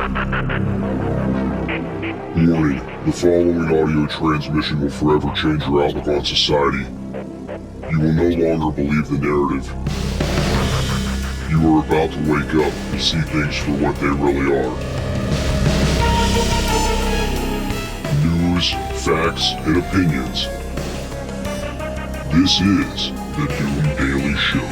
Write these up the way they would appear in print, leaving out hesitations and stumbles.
Warning, the following audio transmission will forever change your outlook on society. You will no longer believe the narrative. You are about to wake up and see things for what they really are. News, facts, and opinions. This is the Doom Daily Show.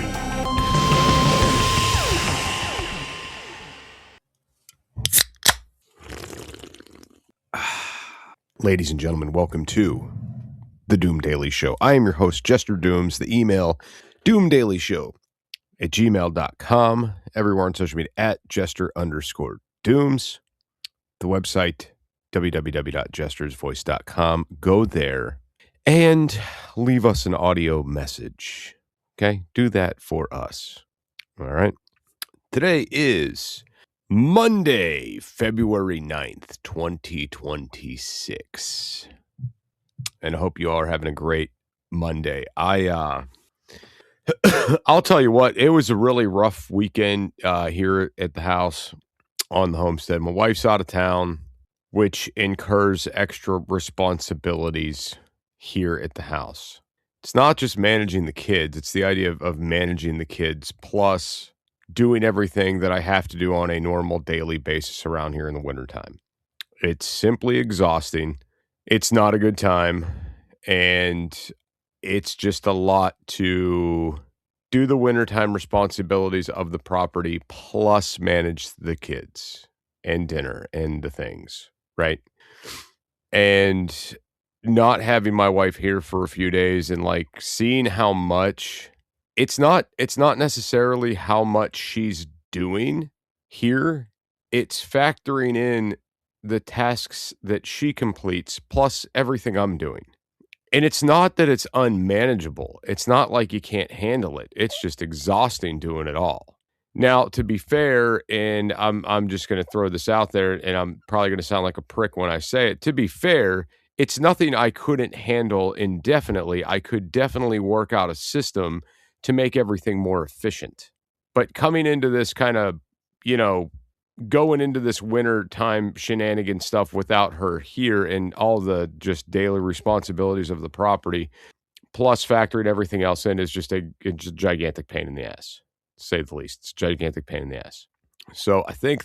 Ladies and gentlemen, welcome to the Doom Daily Show. I am your host, Jester Dooms. The email, doomdailyshow@gmail.com. Everywhere on social media, at Jester_Dooms. The website, www.jestersvoice.com. Go there and leave us an audio message. Okay? Do that for us. All right? Today is Monday, February 9th, 2026. And I hope you all are having a great Monday. I'll tell you what, it was a really rough weekend here at the house on the homestead. My wife's out of town, which incurs extra responsibilities here at the house. It's not just managing the kids. It's the idea of managing the kids plus doing everything that I have to do on a normal daily basis around here in the wintertime. It's simply exhausting. It's not a good time. And it's just a lot to do the wintertime responsibilities of the property plus manage the kids and dinner and the things, right? And not having my wife here for a few days and like seeing how much it's not necessarily how much she's doing here. It's factoring in the tasks that she completes plus everything I'm doing. And it's not that it's unmanageable. It's not like you can't handle it. It's just exhausting doing it all. Now, to be fair, and I'm just going to throw this out there, and I'm probably going to sound like a prick when I say it. To be fair, it's nothing I couldn't handle indefinitely. I could definitely work out a system to make everything more efficient. But coming into this kind of, going into this winter time shenanigan stuff without her here and all the just daily responsibilities of the property, plus factoring everything else in, is just a gigantic pain in the ass, to say the least. It's a gigantic pain in the ass. So I think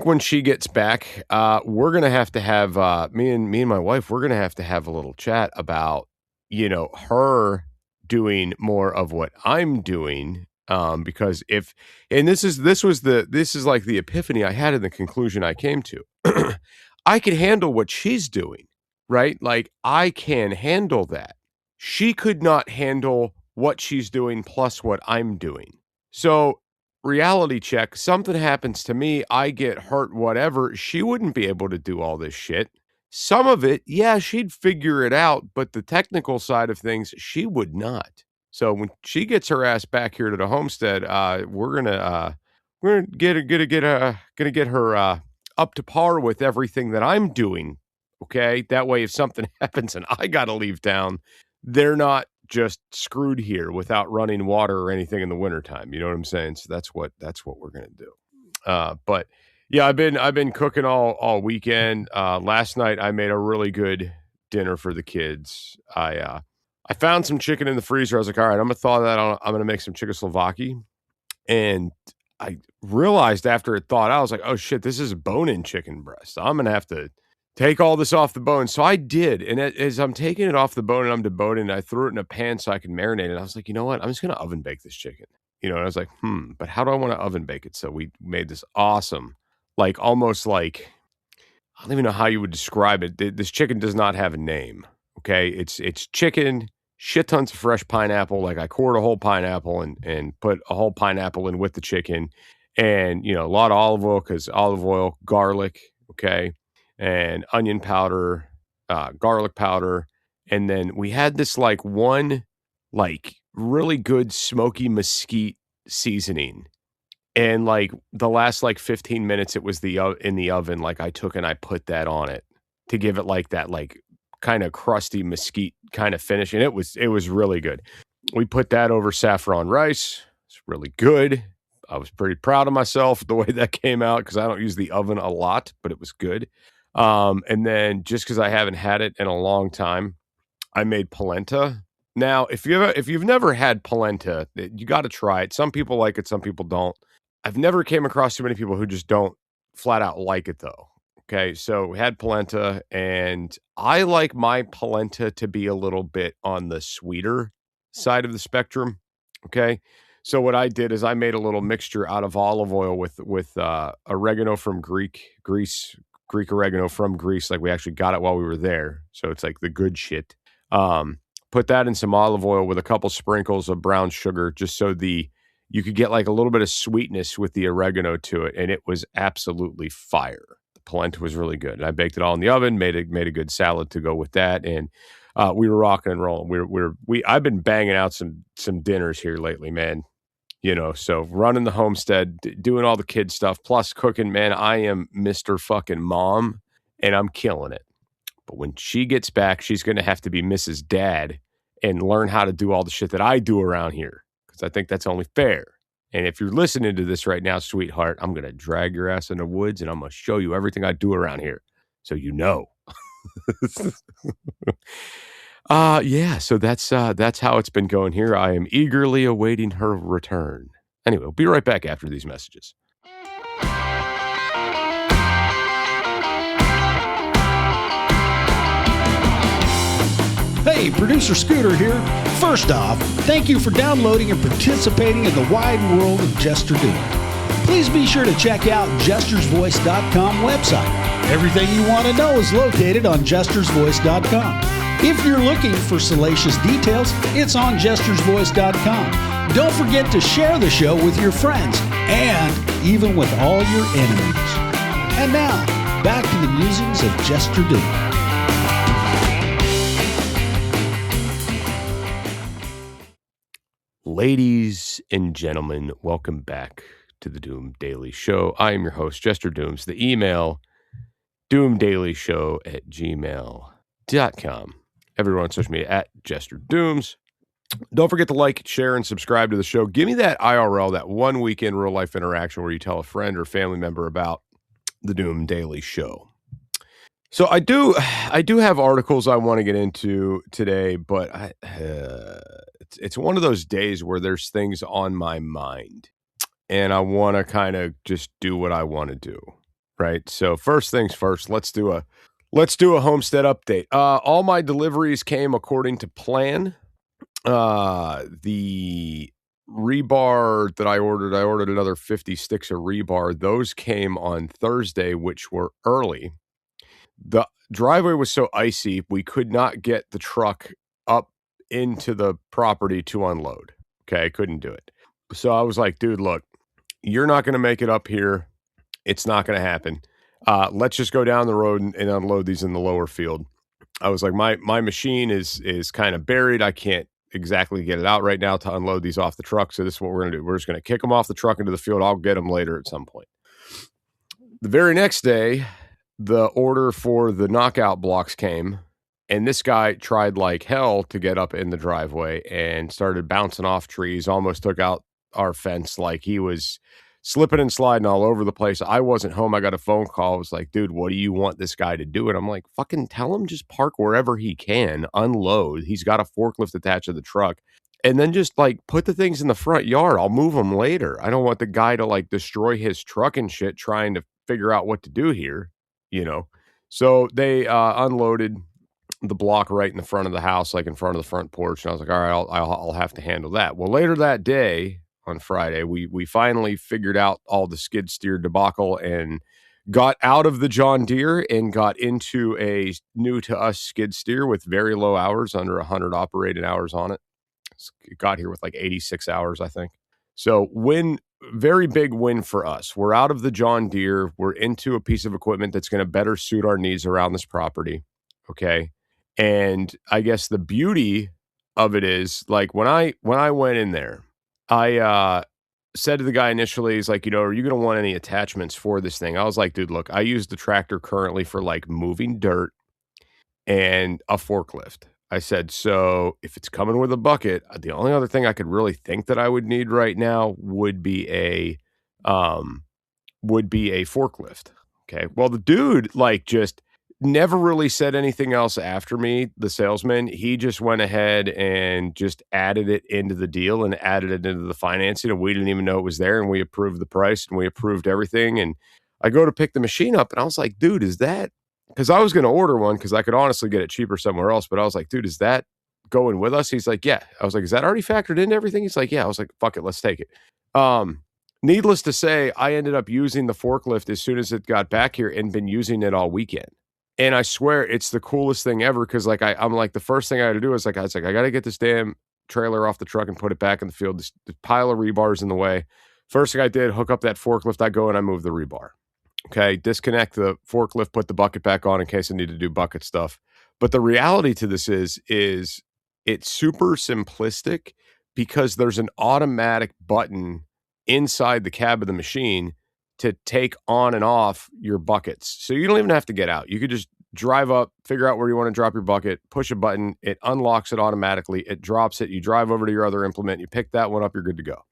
when she gets back, we're going to have me and my wife, we're going to have a little chat about, her doing more of what I'm doing. Because this is like the epiphany I had in the conclusion I came to. I can handle what she's doing, right? Like I can handle that. She could not handle what she's doing plus what I'm doing. So reality check, something happens to me, I get hurt, whatever. She wouldn't be able to do all this shit. Some of it, yeah, she'd figure it out, but the technical side of things, she would not. So when she gets her ass back here to the homestead, we're gonna get her up to par with everything that I'm doing. Okay, that way if something happens and I gotta leave town, they're not just screwed here without running water or anything in the wintertime. You know what I'm saying? So that's what we're gonna do. But yeah, I've been cooking all weekend. Last night I made a really good dinner for the kids. I found some chicken in the freezer. I was like, all right, I'm going to thaw that on. I'm going to make some Czechoslovaki. And I realized after it thawed out, I was like, oh shit, this is bone-in chicken breast. I'm going to have to take all this off the bone. So I did. And as I'm taking it off the bone and I'm deboning, I threw it in a pan so I could marinate it. I was like, you know what? I'm just going to oven bake this chicken. And I was like, but how do I want to oven bake it? So we made this awesome, like almost like, I don't even know how you would describe it. This chicken does not have a name. Okay. It's chicken, shit tons of fresh pineapple. Like I cored a whole pineapple and put a whole pineapple in with the chicken, and a lot of olive oil, because olive oil, garlic, okay, and onion powder, garlic powder, and then we had this like one like really good smoky mesquite seasoning, and like the last like 15 minutes it was in the oven, like I took and I put that on it to give it like that like kind of crusty mesquite kind of finish, and it was really good. We put that over saffron rice. It's really good. was pretty proud of myself the way that came out because I don't use the oven a lot, but it was good. And then just because I haven't had it in a long time, I made polenta. Now, if you've never had polenta, you got to try it. Some people like it, some people don't. I've never came across too many people who just don't flat out like it though. Okay, so we had polenta, and I like my polenta to be a little bit on the sweeter side of the spectrum. Okay, so what I did is I made a little mixture out of olive oil with oregano from Greek oregano from Greece. Like we actually got it while we were there, so it's like the good shit. Um, Put that in some olive oil with a couple sprinkles of brown sugar, just so you could get like a little bit of sweetness with the oregano to it, and it was absolutely fire. The polenta was really good, and I baked it all in the oven. Made a good salad to go with that, and we were rocking and rolling. I've been banging out some dinners here lately, man. So running the homestead, doing all the kid stuff, plus cooking, man. I am Mr. fucking Mom, and I'm killing it. But when she gets back, she's going to have to be Mrs. Dad and learn how to do all the shit that I do around here. Because I think that's only fair. And if you're listening to this right now, sweetheart, I'm going to drag your ass in the woods and I'm going to show you everything I do around here. So you know. Yeah, so that's how it's been going here. I am eagerly awaiting her return. Anyway, we'll be right back after these messages. Hey, Producer Scooter here. First off, thank you for downloading and participating in the wide world of Jester Doom. Please be sure to check out jestersvoice.com website. Everything you want to know is located on jestersvoice.com. If you're looking for salacious details, it's on jestersvoice.com. Don't forget to share the show with your friends and even with all your enemies. And now, back to the musings of Jester Doom. Ladies and gentlemen, welcome back to the Doom Daily Show. I am your host, Jester Dooms. The email, doomdailyshow@gmail.com. Everyone on social media at Jester Dooms. Don't forget to like, share, and subscribe to the show. Give me that IRL, that 1 weekend real life interaction where you tell a friend or family member about the Doom Daily Show. So I do have articles I want to get into today, but it's one of those days where there's things on my mind and I want to kind of just do what I want to do. Right. So first things first, let's do a homestead update. All my deliveries came according to plan. The rebar that I ordered another 50 sticks of rebar. Those came on Thursday, which were early. The driveway was so icy, we could not get the truck up into the property to unload. Okay, I couldn't do it. So I was like, dude, look, you're not going to make it up here. It's not going to happen. Let's just go down the road and unload these in the lower field. I was like, my machine is kind of buried. I can't exactly get it out right now to unload these off the truck. So this is what we're going to do. We're just going to kick them off the truck into the field. I'll get them later at some point. The very next day, the order for the knockout blocks came, and this guy tried like hell to get up in the driveway and started bouncing off trees, almost took out our fence. Like he was slipping and sliding all over the place. I wasn't home. I got a phone call. I was like, dude, what do you want this guy to do? And I'm like, fucking tell him just park wherever he can, unload. He's got a forklift attached to the truck. And then just like put the things in the front yard. I'll move them later. I don't want the guy to like destroy his truck and shit trying to figure out what to do here. So they unloaded the block right in the front of the house, like in front of the front porch. And I was like, all right, I'll have to handle that. Well, later that day on Friday, we finally figured out all the skid steer debacle and got out of the John Deere and got into a new to us skid steer with very low hours, under 100 operating hours on it. It got here with like 86 hours, I think. So very big win for us. We're out of the John Deere. We're into a piece of equipment that's going to better suit our needs around this property. Okay. And I guess the beauty of it is like when I went in there, I said to the guy initially, he's like, are you going to want any attachments for this thing? I was like, dude, look, I use the tractor currently for like moving dirt and a forklift. I said, so if it's coming with a bucket, the only other thing I could really think that I would need right now would be a forklift. Okay. Well, the dude just never really said anything else after me, the salesman. He just went ahead and just added it into the deal and added it into the financing, and we didn't even know it was there, and we approved the price and we approved everything. And I go to pick the machine up, and I was like, dude, is that, because I was going to order one because I could honestly get it cheaper somewhere else, but I was like, dude, is that going with us? He's like, yeah. I was like, is that already factored into everything? He's like, yeah. I was like, fuck it, let's take it. Needless to say, I ended up using the forklift as soon as it got back here and been using it all weekend. And I swear it's the coolest thing ever, because I'm like, the first thing I had to do is I got to get this damn trailer off the truck and put it back in the field. This pile of rebar's in the way. First thing I did, hook up that forklift. I go and I move the rebar. Okay, disconnect the forklift, put the bucket back on in case I need to do bucket stuff. But the reality to this is it's super simplistic, because there's an automatic button inside the cab of the machine to take on and off your buckets. So you don't even have to get out. You could just drive up, figure out where you want to drop your bucket, push a button, it unlocks it automatically, it drops it, you drive over to your other implement, you pick that one up, you're good to go.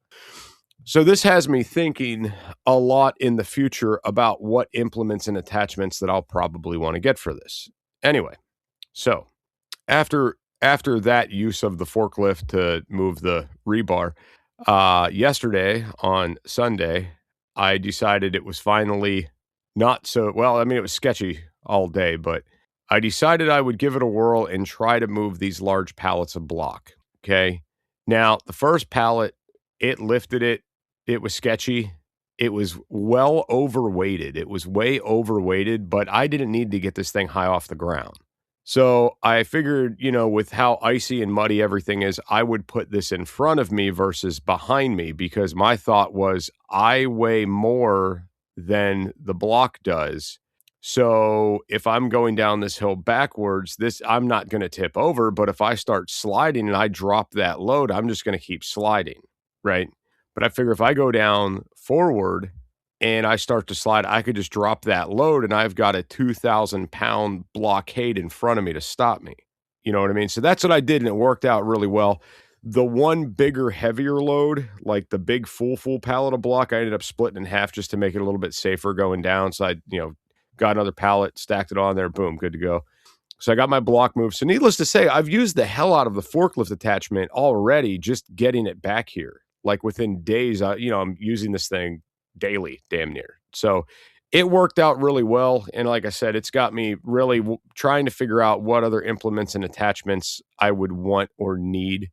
So this has me thinking a lot in the future about what implements and attachments that I'll probably want to get for this. Anyway, so after that use of the forklift to move the rebar, yesterday on Sunday, I decided it was finally not so, well, I mean, it was sketchy all day, but I decided I would give it a whirl and try to move these large pallets of block. Okay. Now, the first pallet, it lifted it. It was sketchy. It was well overweighted. It was way overweighted, but I didn't need to get this thing high off the ground. So I figured, with how icy and muddy everything is, I would put this in front of me versus behind me, because my thought was I weigh more than the block does. So if I'm going down this hill backwards, I'm not going to tip over. But if I start sliding and I drop that load, I'm just going to keep sliding, right? But I figure if I go down forward and I start to slide, I could just drop that load and I've got a 2,000-pound blockade in front of me to stop me. You know what I mean? So that's what I did, and it worked out really well. The one bigger, heavier load, like the big full pallet of block, I ended up splitting in half just to make it a little bit safer going down. So I, got another pallet, stacked it on there, boom, good to go. So I got my block moved. So needless to say, I've used the hell out of the forklift attachment already, just getting it back here. Like within days, I'm using this thing daily, damn near. So it worked out really well. And like I said, it's got me really trying to figure out what other implements and attachments I would want or need.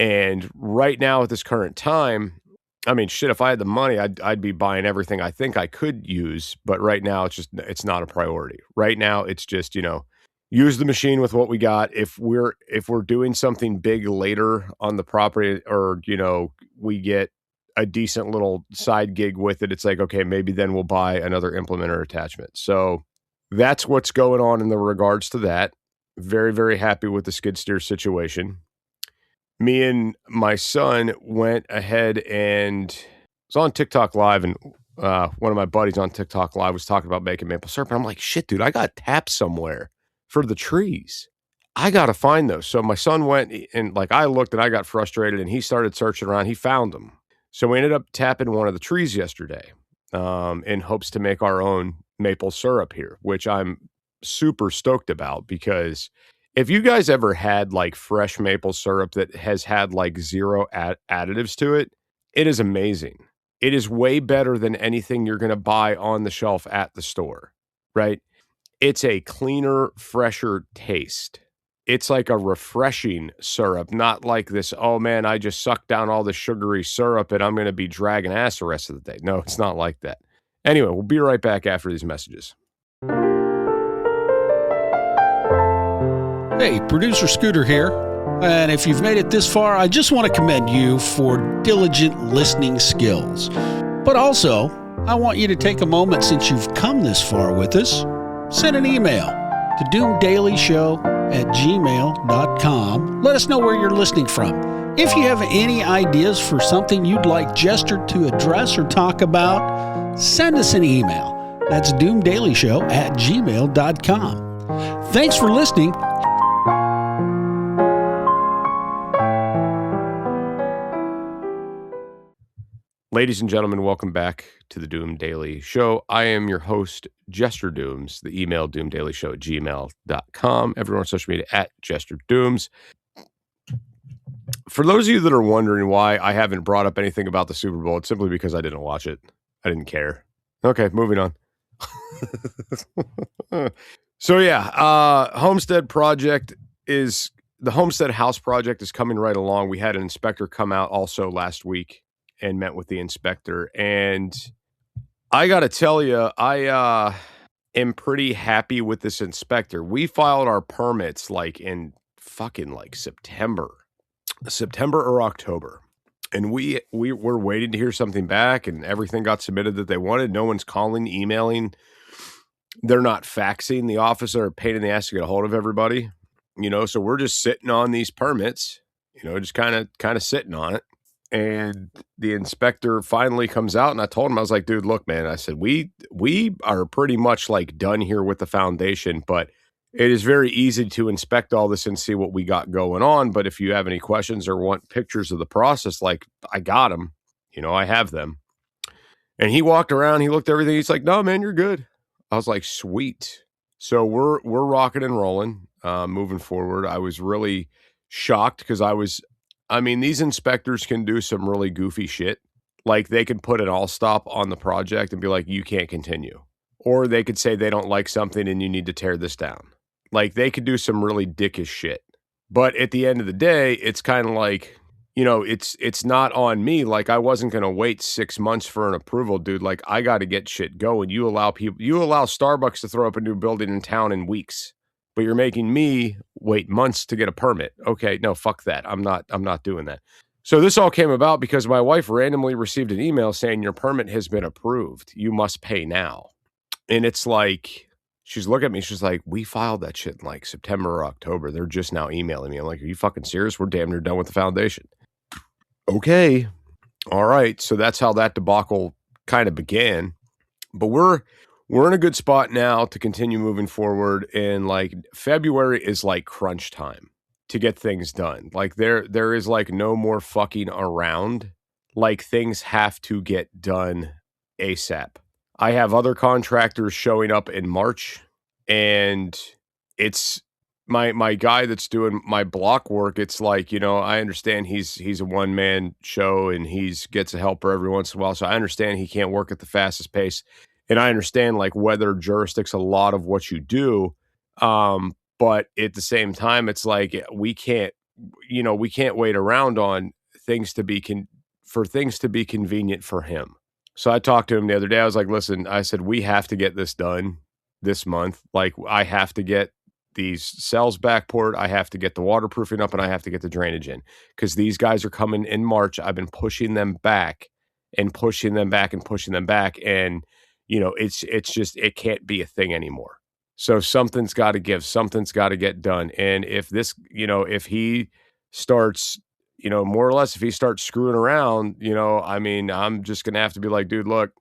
And right now at this current time, I mean, shit, if I had the money, I'd be buying everything I think I could use. But right now it's not a priority. Right now it's just, use the machine with what we got. If we're doing something big later on the property, or, we get a decent little side gig with it, it's like, okay, maybe then we'll buy another implement or attachment. So that's what's going on in the regards to that. Very, very happy with the skid steer situation. Me and my son went ahead and was on TikTok Live, and one of my buddies on TikTok Live was talking about making maple syrup. And I'm like, shit, dude, I got taps somewhere for the trees. I got to find those. So my son went and I looked and I got frustrated, and he started searching around. He found them. So we ended up tapping one of the trees yesterday in hopes to make our own maple syrup here, which I'm super stoked about, because if you guys ever had fresh maple syrup that has had zero additives to it, it is amazing. It is way better than anything you're going to buy on the shelf at the store, right? It's a cleaner, fresher taste. It's like a refreshing syrup, not like this, oh man, I just sucked down all the sugary syrup and I'm going to be dragging ass the rest of the day. No, it's not like that. Anyway, we'll be right back after these messages. Hey, producer Scooter here. And if you've made it this far, I just want to commend you for diligent listening skills. But also, I want you to take a moment, since you've come this far with us, send an email to doomdailyshow@gmail.com. Let us know where you're listening from. If you have any ideas for something you'd like Jester to address or talk about, send us an email. That's doomdailyshow@gmail.com. Thanks for listening. Ladies and gentlemen, welcome back to the Doom Daily Show. I am your host, Jester Dooms. The email doomdailyshow@gmail.com. Everyone on social media @JesterDooms. For those of you that are wondering why I haven't brought up anything about the Super Bowl, it's simply because I didn't watch it. I didn't care. Okay, moving on. So yeah, the Homestead House project is coming right along. We had an inspector come out also last week and met with the inspector. And I got to tell you, I am pretty happy with this inspector. We filed our permits like in fucking like September or October. And we were waiting to hear something back, and everything got submitted that they wanted. No one's calling, emailing. They're not faxing. The office are a pain in the ass to get a hold of everybody, so we're just sitting on these permits, just kind of sitting on it. And the inspector finally comes out, and I told him, I was like, dude, look, man, I said, we are pretty much like done here with the foundation, but it is very easy to inspect all this and see what we got going on. But if you have any questions or want pictures of the process, like I got them, I have them. And he walked around, he looked at everything. He's like, no, man, you're good. I was like, sweet. So we're rocking and rolling, moving forward. I was really shocked because these inspectors can do some really goofy shit. Like they could put an all stop on the project and be like, you can't continue. Or they could say they don't like something and you need to tear this down. Like they could do some really dickish shit. But at the end of the day, it's kind of like, it's not on me. Like I wasn't going to wait 6 months for an approval, dude. Like I got to get shit going. You allow Starbucks to throw up a new building in town in weeks, but you're making me wait months to get a permit. Okay, no, fuck that. I'm not doing that. So this all came about because my wife randomly received an email saying your permit has been approved. You must pay now. And it's like, she's looking at me. She's like, we filed that shit in like September or October. They're just now emailing me. I'm like, are you fucking serious? We're damn near done with the foundation. Okay. All right. So that's how that debacle kind of began. But we're in a good spot now to continue moving forward. And like February is like crunch time to get things done. Like there is like no more fucking around. Like things have to get done ASAP. I have other contractors showing up in March, and it's my guy that's doing my block work. It's like, I understand he's a one-man show and gets a helper every once in a while. So I understand he can't work at the fastest pace. And I understand like weather jurisdicts a lot of what you do. But at the same time, it's like we can't wait around on things to be convenient for him. So I talked to him the other day. I was like, listen, I said, we have to get this done this month. Like I have to get these cells back poured. I have to get the waterproofing up and I have to get the drainage in because these guys are coming in March. I've been pushing them back and pushing them back and pushing them back. And, it's just, it can't be a thing anymore. So something's got to give, something's got to get done. And if this, if he starts, more or less, if he starts screwing around, I'm just going to have to be like, dude, look,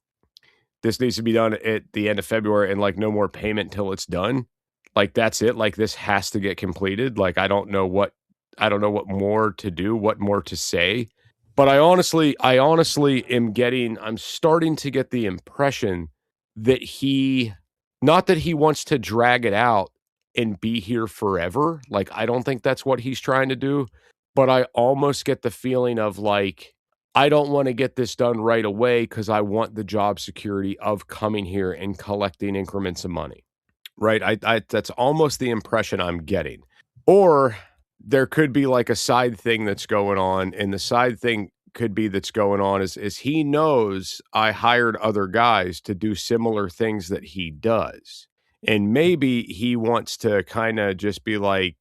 this needs to be done at the end of February and like no more payment till it's done. Like, that's it. Like this has to get completed. Like, I don't know what more to do, what more to say, but I honestly I'm starting to get the impression that not that he wants to drag it out and be here forever. Like, I don't think that's what he's trying to do. But I almost get the feeling of like, I don't want to get this done right away because I want the job security of coming here and collecting increments of money, right? I that's almost the impression I'm getting. Or there could be like a side thing that's going on, and the side thing could be that's going on is he knows I hired other guys to do similar things that he does. And maybe he wants to kind of just be like,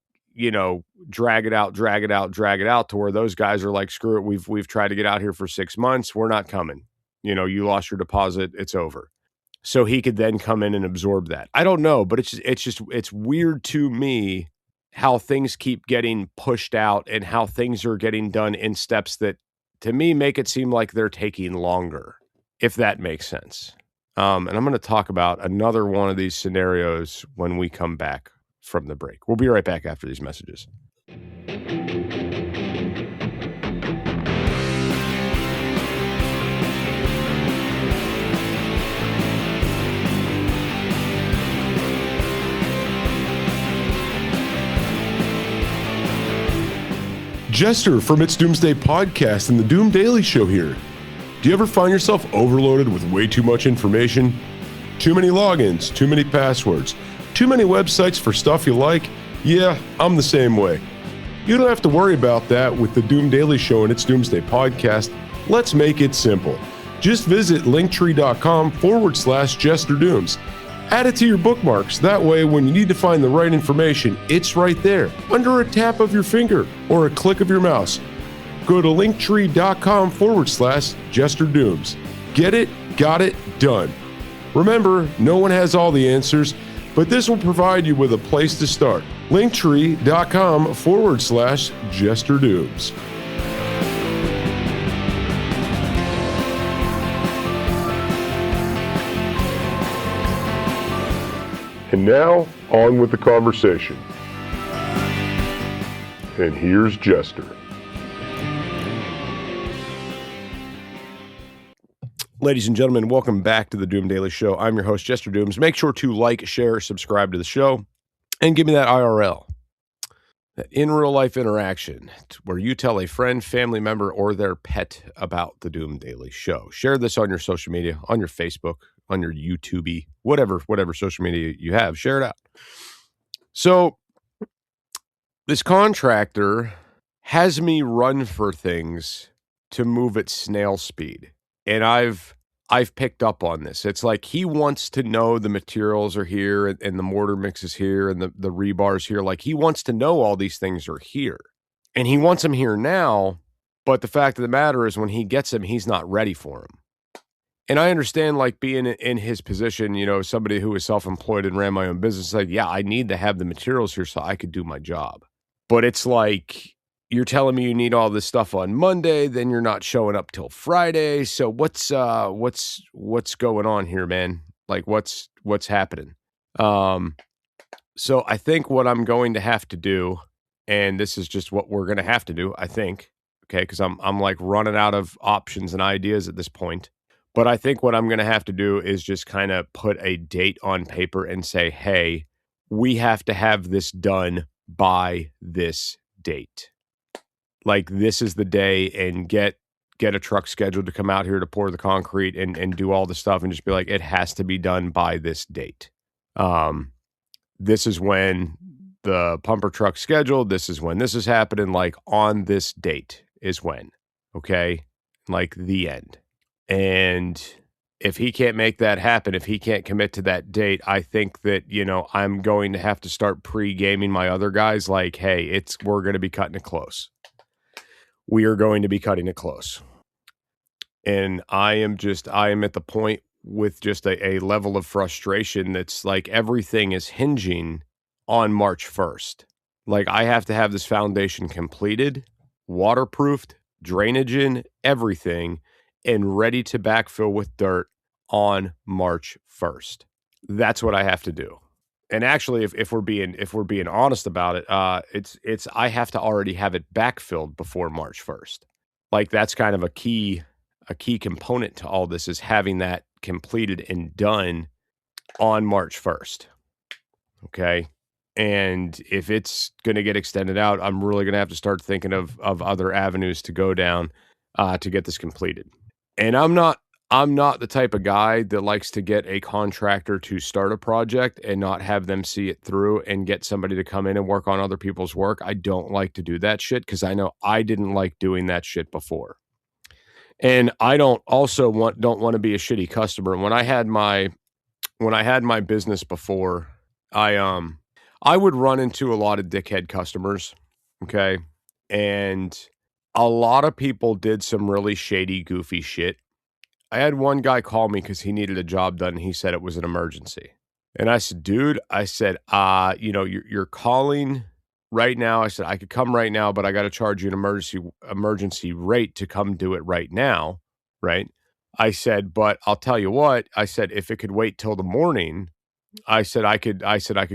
drag it out to where those guys are like, screw it. We've tried to get out here for 6 months. We're not coming. You lost your deposit. It's over. So he could then come in and absorb that. I don't know, but it's weird to me how things keep getting pushed out and how things are getting done in steps that to me make it seem like they're taking longer, if that makes sense. And I'm going to talk about another one of these scenarios when we come back from the break. We'll be right back after these messages. Jester from It's Doomsday Podcast and the Doom Daily Show here. Do you ever find yourself overloaded with way too much information? Too many logins, too many passwords, too many websites for stuff you like? Yeah, I'm the same way. You don't have to worry about that with the Doom Daily Show and It's Doomsday Podcast. Let's make it simple. Just visit linktree.com/JesterDooms. Add it to your bookmarks. That way, when you need to find the right information, it's right there, under a tap of your finger or a click of your mouse. Go to linktree.com/JesterDooms. Get it, got it, done. Remember, no one has all the answers, but this will provide you with a place to start. linktree.com/JesterDooms. And now, on with the conversation. And here's Jester. Ladies and gentlemen, welcome back to the Doom Daily Show. I'm your host, Jester Dooms. Make sure to like, share, subscribe to the show, and give me that IRL, that in real life interaction, where you tell a friend, family member, or their pet about the Doom Daily Show. Share this on your social media, on your Facebook, on your YouTube, whatever social media you have, share it out. So this contractor has me run for things to move at snail speed. And I've picked up on this. It's like he wants to know the materials are here and the mortar mix is here and the rebar's here. Like he wants to know all these things are here. And he wants them here now. But the fact of the matter is when he gets them, he's not ready for them. And I understand, like, being in his position, you know, somebody who was self-employed and ran my own business, like, yeah, I need to have the materials here so I could do my job. But it's like, you're telling me you need all this stuff on Monday, then you're not showing up till Friday. So what's going on here, man? Like, what's happening? So I think what I'm going to have to do, and this is just what we're going to have to do, I think, okay, because I'm like running out of options and ideas at this point. But I think what I'm going to have to do is just kind of put a date on paper and say, hey, we have to have this done by this date. Like, this is the day, and get a truck scheduled to come out here to pour the concrete and do all the stuff, and just be like, it has to be done by this date. This is when the pumper truck's scheduled. This is when this is happening. Like, on this date is when, okay? Like, the end. And if he can't make that happen, if he can't commit to that date, I think that, you know, I'm going to have to start pre-gaming my other guys like, hey, we're going to be cutting it close. We are going to be cutting it close. And I am at the point with just a level of frustration that's like everything is hinging on March 1st. Like, I have to have this foundation completed, waterproofed, drainage in, everything, and ready to backfill with dirt on March 1st. That's what I have to do. And actually, if we're being honest about it, it's I have to already have it backfilled before March 1st. Like, that's kind of a key component to all this, is having that completed and done on March 1st. Okay. And if it's going to get extended out, I'm really going to have to start thinking of other avenues to go down to get this completed. And I'm not the type of guy that likes to get a contractor to start a project and not have them see it through and get somebody to come in and work on other people's work. I don't like to do that shit because I know I didn't like doing that shit before. And I don't want to be a shitty customer. When I had my business before, I would run into a lot of dickhead customers, okay? And a lot of people did some really shady, goofy shit. I had one guy call me because he needed a job done. And he said it was an emergency. And I said, dude, you're calling right now. I said, I could come right now, but I got to charge you an emergency rate to come do it right now. Right. I said, but I'll tell you what, I said, if it could wait till the morning, I said I could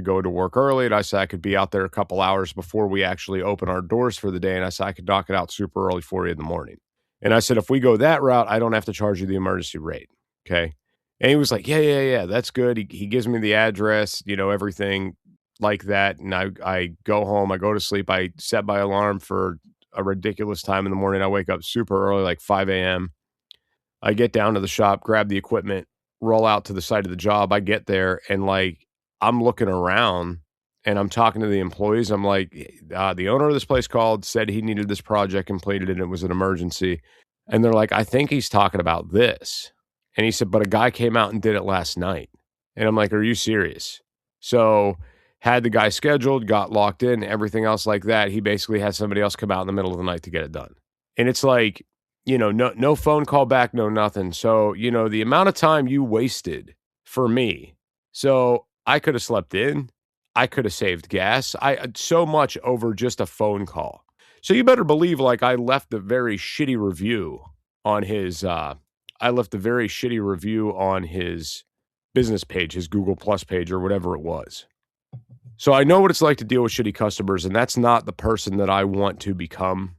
go to work early, and I said I could be out there a couple hours before we actually open our doors for the day, and I said I could knock it out super early for you in the morning. And I said, if we go that route, I don't have to charge you the emergency rate, okay? And he was like, yeah, that's good. He gives me the address, everything like that, and I go home, I go to sleep, I set my alarm for a ridiculous time in the morning. I wake up super early, like 5 a.m. I get down to the shop, grab the equipment, roll out to the site of the job. I get there and like I'm looking around and I'm talking to the employees. I'm like, the owner of this place called, said he needed this project completed and it was an emergency. And they're like, I think he's talking about this. And he said, but a guy came out and did it last night. And I'm like, are you serious? So had the guy scheduled, got locked in, everything else like that. He basically had somebody else come out in the middle of the night to get it done. And it's like, no phone call back, no nothing. So, the amount of time you wasted for me. So I could have slept in. I could have saved gas. So much over just a phone call. So you better believe, like, I left a very shitty review on his business page, his Google Plus page or whatever it was. So I know what it's like to deal with shitty customers, and that's not the person that I want to become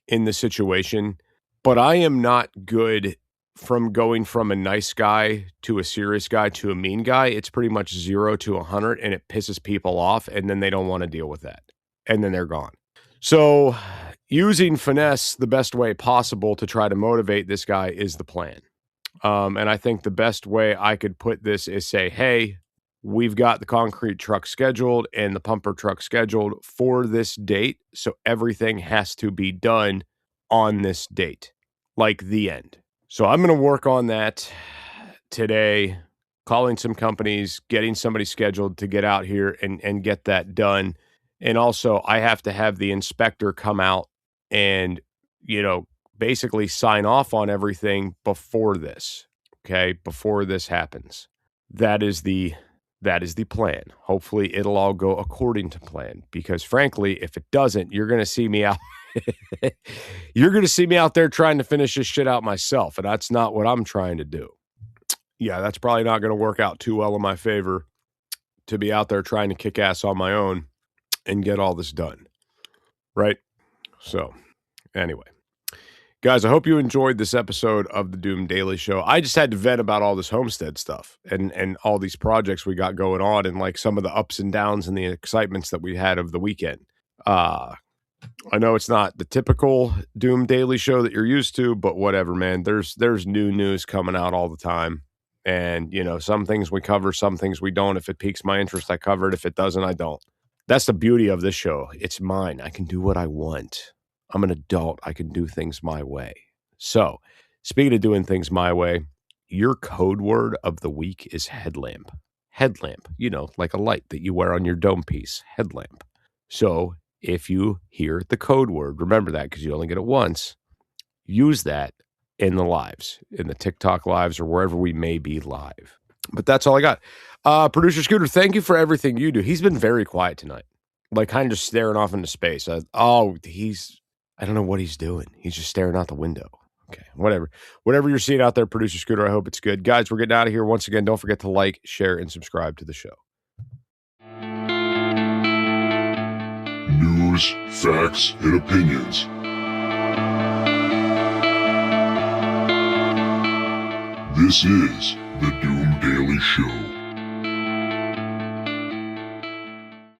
in this situation. But I am not good from going from a nice guy to a serious guy to a mean guy. It's pretty much 0 to 100, and it pisses people off, and then they don't want to deal with that. And then they're gone. So using finesse the best way possible to try to motivate this guy is the plan. And I think the best way I could put this is say, hey, we've got the concrete truck scheduled and the pumper truck scheduled for this date. So everything has to be done on this date, like the end. So I'm going to work on that today, calling some companies, getting somebody scheduled to get out here and get that done. And also I have to have the inspector come out and, basically sign off on everything before this. Okay. Before this happens. That is the plan. Hopefully it'll all go according to plan, because frankly, if it doesn't, you're going to see me out. You're going to see me out there trying to finish this shit out myself. And that's not what I'm trying to do. Yeah, that's probably not going to work out too well in my favor to be out there trying to kick ass on my own and get all this done. Right? So anyway, guys, I hope you enjoyed this episode of the Doom Daily Show. I just had to vent about all this homestead stuff and all these projects we got going on and like some of the ups and downs and the excitements that we had of the weekend. I know it's not the typical Doom Daily Show that you're used to, but whatever, man. There's new news coming out all the time. And, some things we cover, some things we don't. If it piques my interest, I cover it. If it doesn't, I don't. That's the beauty of this show. It's mine. I can do what I want. I'm an adult. I can do things my way. So, speaking of doing things my way, your code word of the week is headlamp. Headlamp, like a light that you wear on your dome piece. Headlamp. So, if you hear the code word, remember that because you only get it once. Use that in the lives, in the TikTok lives or wherever we may be live. But that's all I got. Producer Scooter, thank you for everything you do. He's been very quiet tonight, like kind of just staring off into space. I don't know what he's doing. He's just staring out the window. Okay, whatever you're seeing out there, Producer Scooter, I hope it's good. Guys, we're getting out of here. Once again, don't forget to like, share, and subscribe to the show. News, facts, and opinions. This is the Doom Daily Show.